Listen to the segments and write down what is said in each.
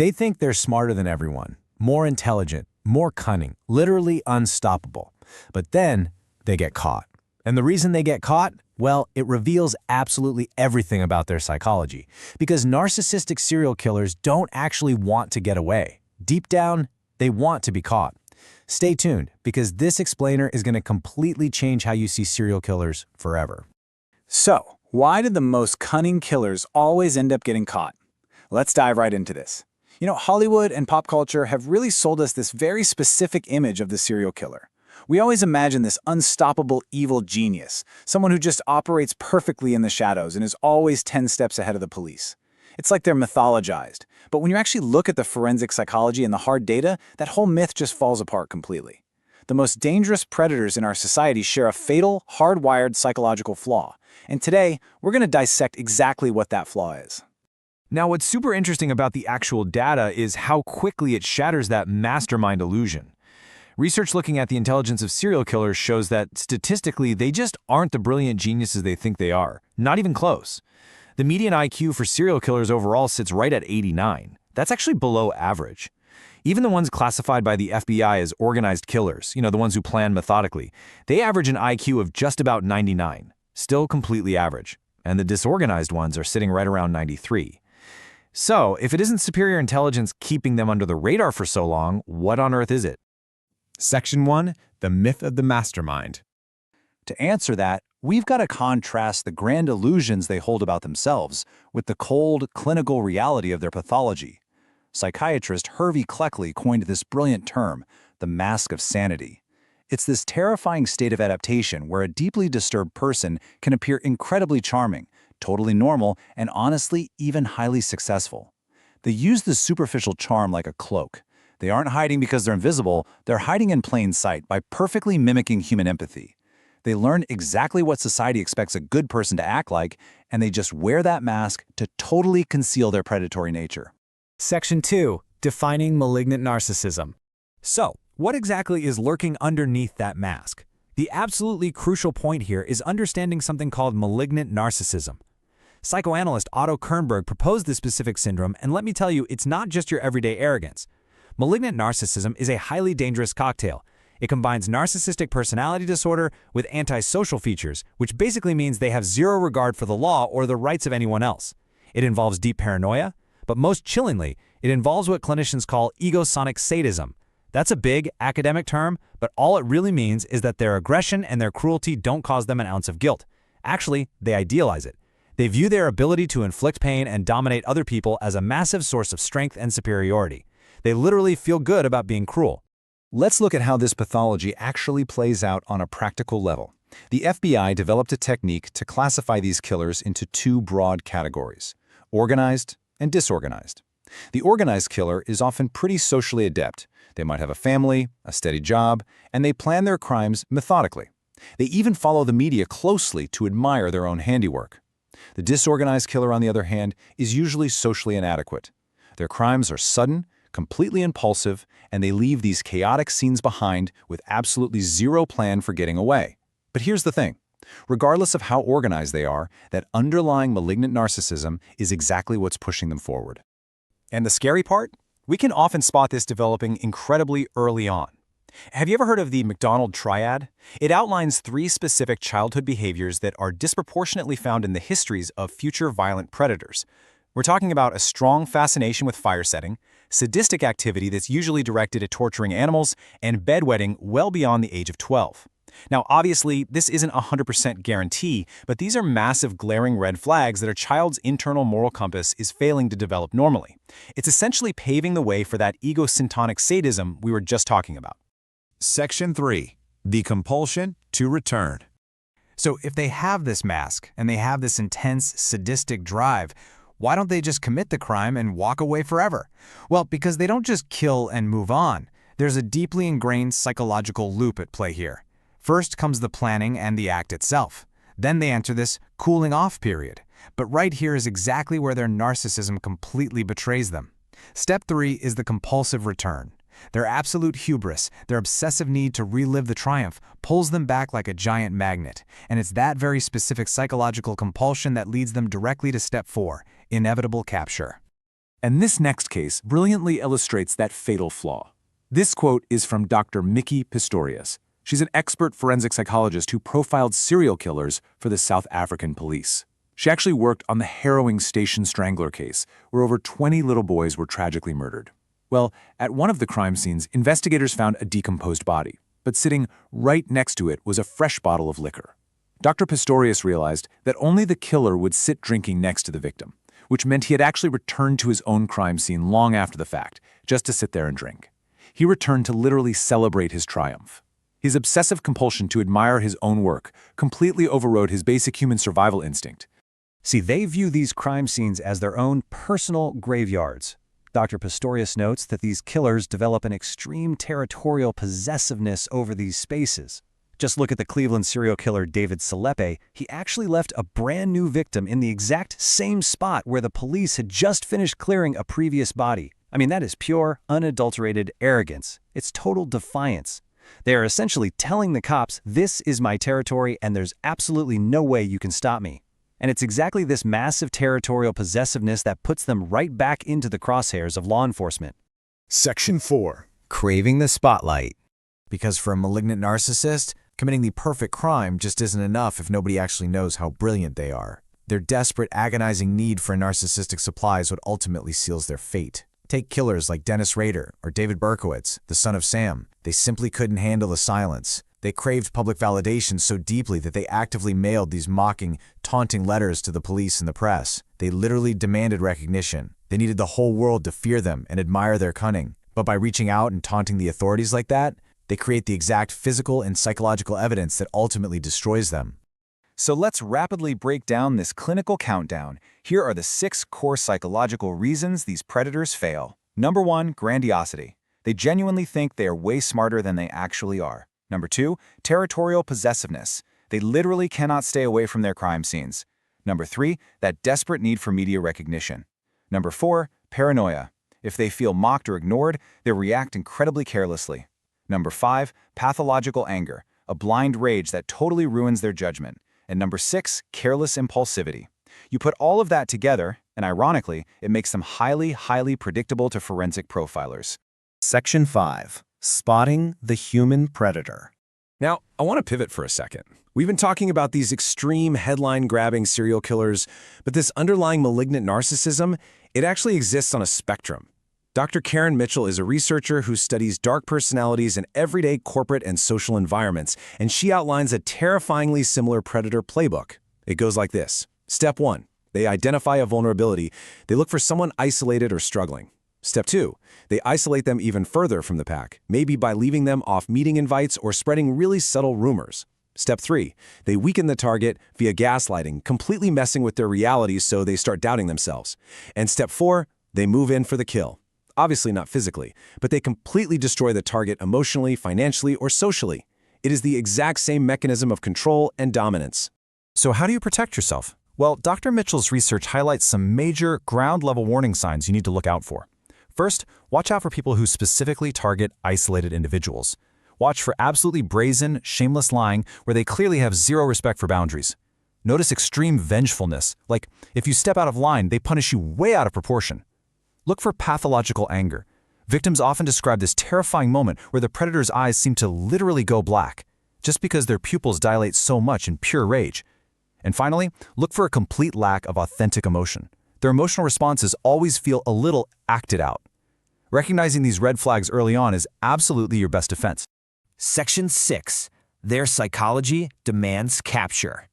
They think they're smarter than everyone, more intelligent, more cunning, literally unstoppable. But then they get caught. And the reason they get caught? Well, it reveals absolutely everything about their psychology. Because narcissistic serial killers don't actually want to get away. Deep down, they want to be caught. Stay tuned, because this explainer is going to completely change how you see serial killers forever. So, why did the most cunning killers always end up getting caught? Let's dive right into this. You know, Hollywood and pop culture have really sold us this very specific image of the serial killer. We always imagine this unstoppable evil genius, someone who just operates perfectly in the shadows and is always 10 steps ahead of the police. It's like they're mythologized. But when you actually look at the forensic psychology and the hard data, that whole myth just falls apart completely. The most dangerous predators in our society share a fatal, hardwired psychological flaw. And today, we're going to dissect exactly what that flaw is. Now, what's super interesting about the actual data is how quickly it shatters that mastermind illusion. Research looking at the intelligence of serial killers shows that, statistically, they just aren't the brilliant geniuses they think they are. Not even close. The median IQ for serial killers overall sits right at 89. That's actually below average. Even the ones classified by the FBI as organized killers, the ones who plan methodically, they average an IQ of just about 99. Still completely average. And the disorganized ones are sitting right around 93. So, if it isn't superior intelligence keeping them under the radar for so long, what on earth is it? Section 1. The Myth of the Mastermind. To answer that, we've got to contrast the grand illusions they hold about themselves with the cold, clinical reality of their pathology. Psychiatrist Hervey Cleckley coined this brilliant term, the mask of sanity. It's this terrifying state of adaptation where a deeply disturbed person can appear incredibly charming, totally normal, and honestly, even highly successful. They use this superficial charm like a cloak. They aren't hiding because they're invisible, they're hiding in plain sight by perfectly mimicking human empathy. They learn exactly what society expects a good person to act like, and they just wear that mask to totally conceal their predatory nature. Section 2. Defining malignant narcissism. So, what exactly is lurking underneath that mask? The absolutely crucial point here is understanding something called malignant narcissism. Psychoanalyst Otto Kernberg proposed this specific syndrome, and let me tell you, it's not just your everyday arrogance. Malignant narcissism is a highly dangerous cocktail. It combines narcissistic personality disorder with antisocial features, which basically means they have zero regard for the law or the rights of anyone else. It involves deep paranoia, but most chillingly, it involves what clinicians call egosonic sadism. That's a big, academic term, but all it really means is that their aggression and their cruelty don't cause them an ounce of guilt. Actually, they idealize it. They view their ability to inflict pain and dominate other people as a massive source of strength and superiority. They literally feel good about being cruel. Let's look at how this pathology actually plays out on a practical level. The FBI developed a technique to classify these killers into two broad categories: organized and disorganized. The organized killer is often pretty socially adept. They might have a family, a steady job, and they plan their crimes methodically. They even follow the media closely to admire their own handiwork. The disorganized killer, on the other hand, is usually socially inadequate. Their crimes are sudden, completely impulsive, and they leave these chaotic scenes behind with absolutely zero plan for getting away. But here's the thing. Regardless of how organized they are, that underlying malignant narcissism is exactly what's pushing them forward. And the scary part? We can often spot this developing incredibly early on. Have you ever heard of the McDonald triad? It outlines 3 specific childhood behaviors that are disproportionately found in the histories of future violent predators. We're talking about a strong fascination with fire setting, sadistic activity that's usually directed at torturing animals, and bedwetting well beyond the age of 12. Now, obviously, this isn't a 100% guarantee, but these are massive glaring red flags that a child's internal moral compass is failing to develop normally. It's essentially paving the way for that egosyntonic sadism we were just talking about. Section 3. The Compulsion to Return. So if they have this mask and they have this intense, sadistic drive, why don't they just commit the crime and walk away forever? Well, because they don't just kill and move on. There's a deeply ingrained psychological loop at play here. First comes the planning and the act itself. Then they enter this cooling-off period. But right here is exactly where their narcissism completely betrays them. Step 3 is the compulsive return. Their absolute hubris, their obsessive need to relive the triumph, pulls them back like a giant magnet. And it's that very specific psychological compulsion that leads them directly to step 4, inevitable capture. And this next case brilliantly illustrates that fatal flaw. This quote is from Dr. Mickey Pistorius. She's an expert forensic psychologist who profiled serial killers for the South African police. She actually worked on the harrowing Station Strangler case, where over 20 little boys were tragically murdered. Well, at one of the crime scenes, investigators found a decomposed body, but sitting right next to it was a fresh bottle of liquor. Dr. Pistorius realized that only the killer would sit drinking next to the victim, which meant he had actually returned to his own crime scene long after the fact, just to sit there and drink. He returned to literally celebrate his triumph. His obsessive compulsion to admire his own work completely overrode his basic human survival instinct. See, they view these crime scenes as their own personal graveyards. Dr. Pistorius notes that these killers develop an extreme territorial possessiveness over these spaces. Just look at the Cleveland serial killer David Salepe. He actually left a brand new victim in the exact same spot where the police had just finished clearing a previous body. I mean, that is pure, unadulterated arrogance. It's total defiance. They are essentially telling the cops, this is my territory and there's absolutely no way you can stop me. And it's exactly this massive territorial possessiveness that puts them right back into the crosshairs of law enforcement. Section 4. Craving the spotlight. Because for a malignant narcissist, committing the perfect crime just isn't enough if nobody actually knows how brilliant they are. Their desperate, agonizing need for a narcissistic supply is what ultimately seals their fate. Take killers like Dennis Rader or David Berkowitz, the son of Sam. They simply couldn't handle the silence. They craved public validation so deeply that they actively mailed these mocking, taunting letters to the police and the press. They literally demanded recognition. They needed the whole world to fear them and admire their cunning. But by reaching out and taunting the authorities like that, they create the exact physical and psychological evidence that ultimately destroys them. So let's rapidly break down this clinical countdown. Here are the 6 core psychological reasons these predators fail. Number 1, grandiosity. They genuinely think they are way smarter than they actually are. Number 2, territorial possessiveness. They literally cannot stay away from their crime scenes. Number 3, that desperate need for media recognition. Number 4, paranoia. If they feel mocked or ignored, they react incredibly carelessly. Number 5, pathological anger, a blind rage that totally ruins their judgment. And number 6, careless impulsivity. You put all of that together, and ironically, it makes them highly predictable to forensic profilers. Section 5. Spotting the human predator. Now, I want to pivot for a second. We've been talking about these extreme headline-grabbing serial killers, but this underlying malignant narcissism, it actually exists on a spectrum. Dr. Karen Mitchell is a researcher who studies dark personalities in everyday corporate and social environments, and she outlines a terrifyingly similar predator playbook. It goes like this. Step 1. They identify a vulnerability. They look for someone isolated or struggling. Step 2. They isolate them even further from the pack, maybe by leaving them off meeting invites or spreading really subtle rumors. Step 3. They weaken the target via gaslighting, completely messing with their reality so they start doubting themselves. And Step 4. They move in for the kill. Obviously not physically, but they completely destroy the target emotionally, financially, or socially. It is the exact same mechanism of control and dominance. So how do you protect yourself? Well, Dr. Mitchell's research highlights some major ground-level warning signs you need to look out for. First, watch out for people who specifically target isolated individuals. Watch for absolutely brazen, shameless lying where they clearly have zero respect for boundaries. Notice extreme vengefulness, like if you step out of line, they punish you way out of proportion. Look for pathological anger. Victims often describe this terrifying moment where the predator's eyes seem to literally go black, just because their pupils dilate so much in pure rage. And finally, look for a complete lack of authentic emotion. Their emotional responses always feel a little acted out. Recognizing these red flags early on is absolutely your best defense. Section 6. Their psychology demands capture.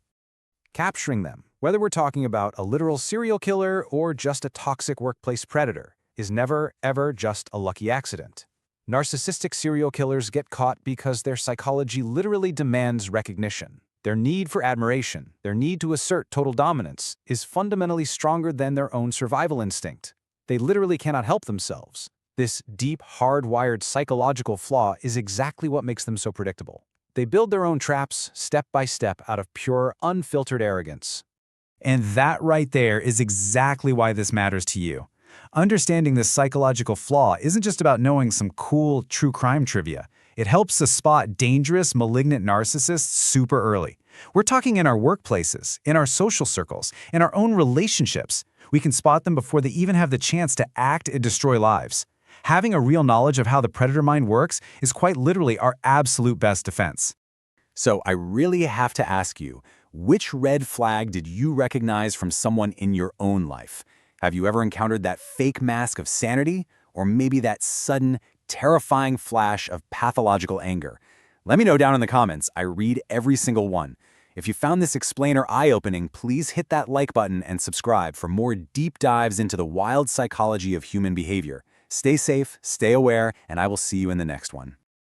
Capturing them, whether we're talking about a literal serial killer or just a toxic workplace predator, is never, ever just a lucky accident. Narcissistic serial killers get caught because their psychology literally demands recognition. Their need for admiration, their need to assert total dominance, is fundamentally stronger than their own survival instinct. They literally cannot help themselves. This deep, hardwired psychological flaw is exactly what makes them so predictable. They build their own traps, step by step, out of pure, unfiltered arrogance. And that right there is exactly why this matters to you. Understanding this psychological flaw isn't just about knowing some cool true crime trivia. It helps us spot dangerous, malignant narcissists super early. We're talking in our workplaces, in our social circles, in our own relationships. We can spot them before they even have the chance to act and destroy lives. Having a real knowledge of how the predator mind works is quite literally our absolute best defense. So I really have to ask you, which red flag did you recognize from someone in your own life? Have you ever encountered that fake mask of sanity? Or maybe that sudden, terrifying flash of pathological anger? Let me know down in the comments. I read every single one. If you found this explainer eye-opening, please hit that like button and subscribe for more deep dives into the wild psychology of human behavior. Stay safe, stay aware, and I will see you in the next one.